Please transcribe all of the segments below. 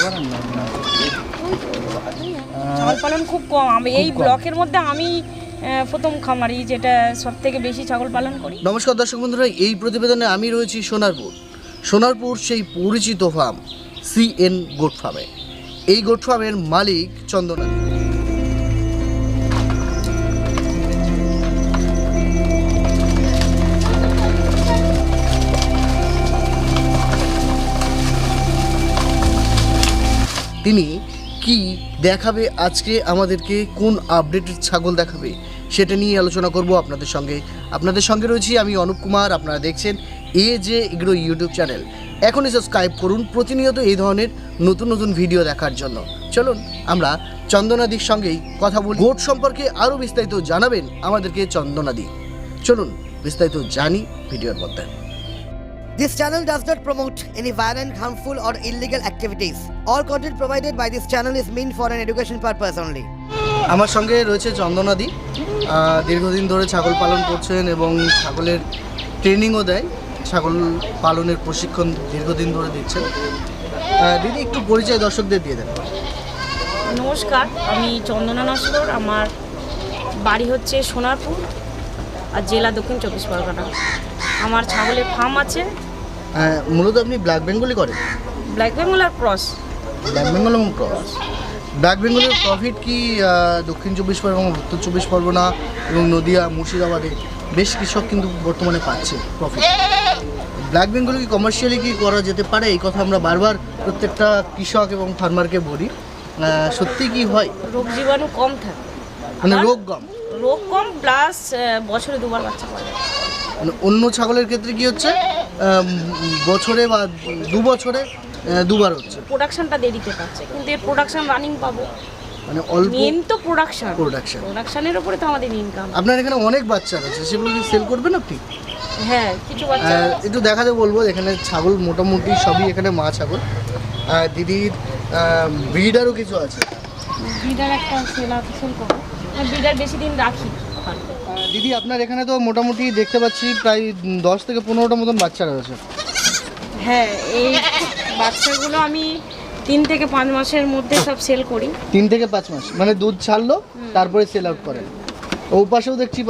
ছাগল পালন খুব কম। আমি এই ব্লকের মধ্যে আমি প্রথম খামারি যেটা সব থেকে বেশি ছাগল পালন করি। নমস্কার দর্শক বন্ধুরা, এই প্রতিবেদনে আমি রয়েছি সোনারপুর সেই পরিচিত ফার্ম CN গোট ফার্মে। এই গোট ফার্মের মালিক চন্দনা। তিনি কি দেখাবে আজকে আমাদেরকে, কোন আপডেটেড ছাগল দেখাবে সেটা নিয়ে আলোচনা করব আপনাদের সঙ্গে রয়েছি আমি অনুপ কুমার। আপনারা দেখছেন যে এগ্রো ইউটিউব চ্যানেল। এখনই সাবস্ক্রাইব করুন প্রতিনিয়ত এই ধরনের নতুন ভিডিও দেখার জন্য। চলুন আমরা চন্দনাদির সঙ্গেই কথা বলি। গোট সম্পর্কে আরও বিস্তারিত জানাবেন আমাদেরকে চন্দনাদি। চলুন বিস্তারিত জানি ভিডিওর মধ্যে। This channel does not promote any violent, harmful or illegal activities. All content provided by this channel is meant for an education purpose only. আমার সঙ্গে রয়েছে চন্দনাদি। দীর্ঘদিন ধরে ছাগল পালন করছেন এবং ছাগলের ট্রেনিংও দেয়, ছাগল পালনের প্রশিক্ষণ দীর্ঘদিন ধরে দিচ্ছেন। দিদি একটু পরিচয় দর্শকদের দিয়ে দেন। নমস্কার, আমি চন্দনা নস্কর। আমার বাড়ি হচ্ছে সোনারপুর আর জেলা দক্ষিণ 24 পরগনা। আমার ছাগলের ফার্ম আছে। মূলত আপনি ব্ল্যাক বেঙ্গলি করেন? ব্ল্যাক বেঙ্গল আর ক্রস। ব্ল্যাক বেঙ্গল এবং ক্রস। ব্ল্যাক বেঙ্গলের প্রফিট কি দক্ষিণ 24 পরগনা, উত্তর 24 পরগনা এবং নদিয়া, মুর্শিদাবাদে বেশ কৃষক কিন্তু বর্তমানে পাচ্ছে প্রফিট। ব্ল্যাক বেঙ্গল কি কমার্শিয়ালি কি করা যেতে পারে? এই কথা আমরা বারবার প্রত্যেকটা কৃষক এবং ফার্মারকে বলি। সত্যি কি হয়? রোগ জীবাণু কম থাকে, মানে রোগ কম প্লাস বছরে দুবার বাচ্চা পাওয়া যায়। মানে অন্য ছাগলের ক্ষেত্রে কি হচ্ছে বছরে বা 2 বছরে 2বার হচ্ছে। প্রোডাকশনটা দেরিতে পাচ্ছে, কিন্তু এর প্রোডাকশন রানিং পাবো। মানে অল্প মেন তো প্রোডাকশনের উপরে তো আমাদের ইনকাম। আপনার এখানে অনেক বাচ্চা আছে, সেগুলো কি সেল করবেন আপনি? হ্যাঁ, কিছু বাচ্চা একটু দেখাতে বলবো। এখানে ছাগল মোটামুটি সবই এখানে মা ছাগল। দিদির ব্রিডারও কিছু আছে। ব্রিডার একটা সেল করবো, ব্রিডার বেশি দিন রাখি। দিদি আপনার এখানে তো মোটামুটি দেখতে পাচ্ছি প্রায় 10 থেকে 15টা মতন বাচ্চা রয়েছে। হ্যাঁ, এই বাচ্চাগুলো আমি 3 থেকে 5 মাসের মধ্যে সব সেল করি। 3 থেকে 5 মাস মানে দুধ ছাড়লো তারপরে সেল আউট করেন। ও পাশেও দেখছি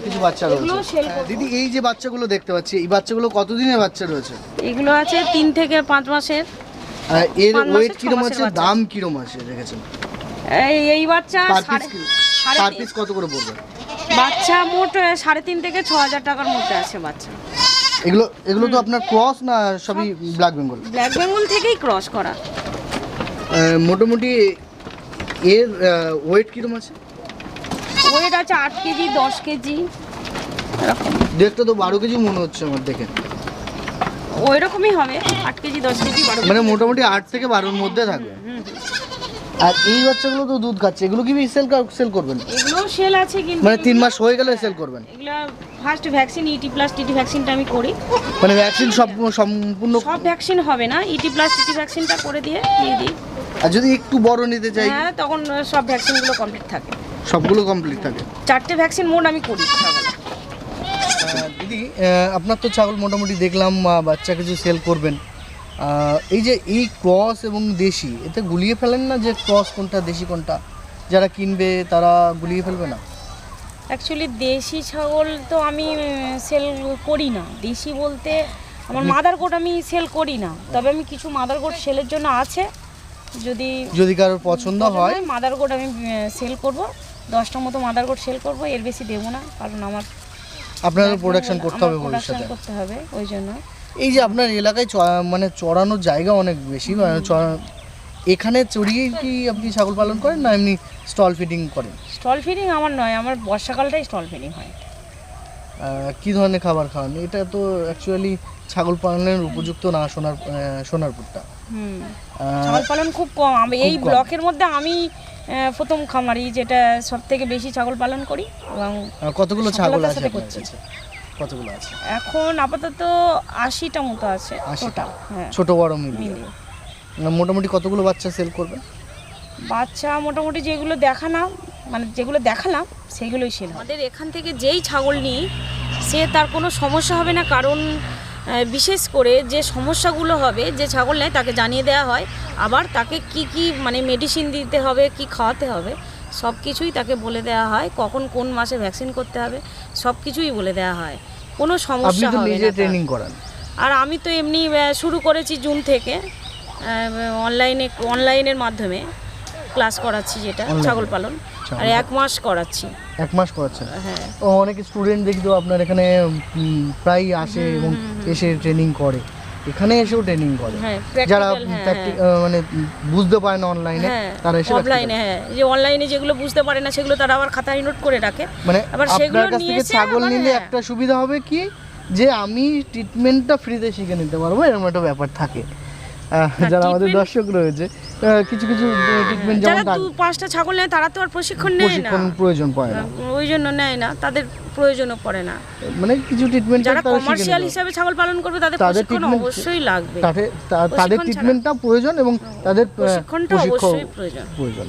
কিছু বাচ্চা রয়েছে। দিদি এই যে বাচ্চাগুলো দেখতে পাচ্ছি, এই বাচ্চাগুলো কতদিনের বাচ্চা রয়েছে? এগুলো আছে 3 থেকে 5 মাসের। এর ওয়েট কিরকম আছে, দাম কিরকম আছে রেখেছেন? এই বাচ্চা পার পিস কত করে পড়বে? বাচ্চা মোট 3.5 থেকে 6,000 টাকার মধ্যে আছে বাচ্চা। এগুলো তো আপনার ক্রস না সবই ব্ল্যাক বেঙ্গল? ব্ল্যাক বেঙ্গল থেকেই ক্রস করা। মোটামুটি এর ওয়েট কিরকম আছে? ওয়েট আছে 8 কেজি, 10 কেজি এরকম। দেখতে তো 12 কেজি মনে হচ্ছে আমার দেখে। ওই রকমই হবে, 8 কেজি, 10 কেজি, 12 মানে মোটামুটি 8 থেকে 12-র মধ্যে থাকবে। আর এই বাচ্চাগুলো তো দুধ খাচ্ছে, এগুলো কি সেল করবেন? এগুলো সেল আছে, কিন্তু মানে 3 মাস হয়ে গেলে সেল করবেন? এগুলো ফার্স্ট ভ্যাকসিন ET+ TT ভ্যাকসিনটা আমি করি। মানে ভ্যাকসিন সম্পূর্ণ সব ভ্যাকসিন হবে না, ET+ TT ভ্যাকসিনটা করে দিয়ে দিই। আর যদি একটু বড় নিতে চাই? হ্যাঁ, তখন সব ভ্যাকসিনগুলো কমপ্লিট থাকে। সবগুলো কমপ্লিট থাকে? 4টে ভ্যাকসিন মোট আমি করি ছাগল। দিদি আপনার তো ছাগল মোটামুটি দেখলাম বাচ্চা কিছু সেল করবেন। এই যে এই ক্রস এবং দেশি, এতে গুলিয়ে ফেলেন না যে ক্রস কোনটা দেশি কোনটা? যারা কিনবে তারা গুলিয়ে ফেলবে না? অ্যাকচুয়ালি দেশি ছাগল তো আমি সেল করি না। দেশি বলতে আমার মাদার গোট আমি সেল করি না, তবে আমি কিছু মাদার গোট সেলের জন্য আছে। যদি কারোর পছন্দ হয় মাদার গোট আমি সেল করব। 10টা মতো মাদার গোট সেল করব, এর বেশি দেবো না, কারণ আপনাদের প্রোডাকশন করতে হবে ভবিষ্যতে। ওই জন্য এই যে আপনার এলাকায় মানে চড়ানোর জায়গা অনেক বেশি, এখানে চড়িয়ে কি আপনি ছাগল পালন করেন না এমনি স্টল ফিডিং করেন? স্টল ফিডিং আমার নয়, আমার বর্ষাকালটাই স্টল ফিডিং হয়। কি ধরনের খাবার খাওয়ান? এটা তো অ্যাকচুয়ালি ছাগল পালনের উপযুক্ত না সোনারপুরটা। ছাগল পালন খুব কম। আমি এই ব্লকের মধ্যে আমি প্রথম খামারি যেটা সব থেকে বেশি ছাগল পালন করি। এবং কতগুলো ছাগল আছে করছে? কতগুলো আছে এখন? আপাতত 80টা মতো আছে টোটাল। হ্যাঁ, ছোট বড় মিলিয়ে। মোটামুটি কতগুলো বাচ্চা সেল করবে? বাচ্চা মোটামুটি যেগুলো দেখালাম সেগুলোই সেল। আমাদের এখান থেকে যেই ছাগল নিই সে তার কোনো সমস্যা হবে না, কারণ বিশেষ করে যে সমস্যাগুলো হবে, যে ছাগল নেয় তাকে জানিয়ে দেওয়া হয়, আবার তাকে কি কি মানে মেডিসিন দিতে হবে, কি খাওয়াতে হবে, সব কিছুই তাকে বলে দেওয়া হয়, কখন কোন মাসে ভ্যাকসিন করতে হবে সব কিছুই বলে দেওয়া হয়, কোনো আপনি সমস্যা তো হবে নিজে না তার। ট্রেনিং করান। আর আমি তো এমনি শুরু করেছি জুন থেকে অনলাইনের মাধ্যমে ক্লাস করাচ্ছি, যেটা Online? ছাগল পালন, আর 1 মাস করাচ্ছি। 1 মাস করাচ্ছেন? হ্যাঁ। অনেক স্টুডেন্ট দেখি তো আপনার এখানে প্রায় আসে এবং এসে ট্রেনিং করে, এখানে এসেও ট্রেনিং করে। হ্যাঁ, যারা practical, মানে বুঝতে পারে না অনলাইনে, তারা এসে অফলাইনে, হ্যাঁ, যে অনলাইনে যেগুলো বুঝতে পারে না সেগুলো তারা আবার খাতায় নোট করে রাখে, মানে আবার সেগুলো আপনার কাছ নিয়ে থেকে এসে ছাগল আবার, নিলে হ্যাঁ। একটা সুবিধা হবে কি, যে আমি ট্রিটমেন্টটা ফ্রিতে শিখে নিতে পারবো, এরকম একটা ব্যাপার থাকে। যারা আমাদের treatment- দর্শক রয়েছে, কিছু কিছু ট্রিটমেন্ট যারা যেমন 2-5টা ছাগল নেয় তারা তো আর প্রশিক্ষণ নেয় না, প্রশিক্ষণ প্রয়োজন পড়ে না, ওই জন্য নেয় না, তাদের প্রয়োজনও পড়ে না। মানে কিছু ট্রিটমেন্ট যারা কমার্শিয়াল হিসাবে ছাগল পালন করবে তাদের তাদের প্রশিক্ষণ treatment- অবশ্যই লাগবে, তাদের প্রশিক্ষণ ছাড়া- ট্রিটমেন্টটা প্রয়োজন এবং তাদের প্রশিক্ষণটা অবশ্যই প্রয়োজন। প্রয়োজন।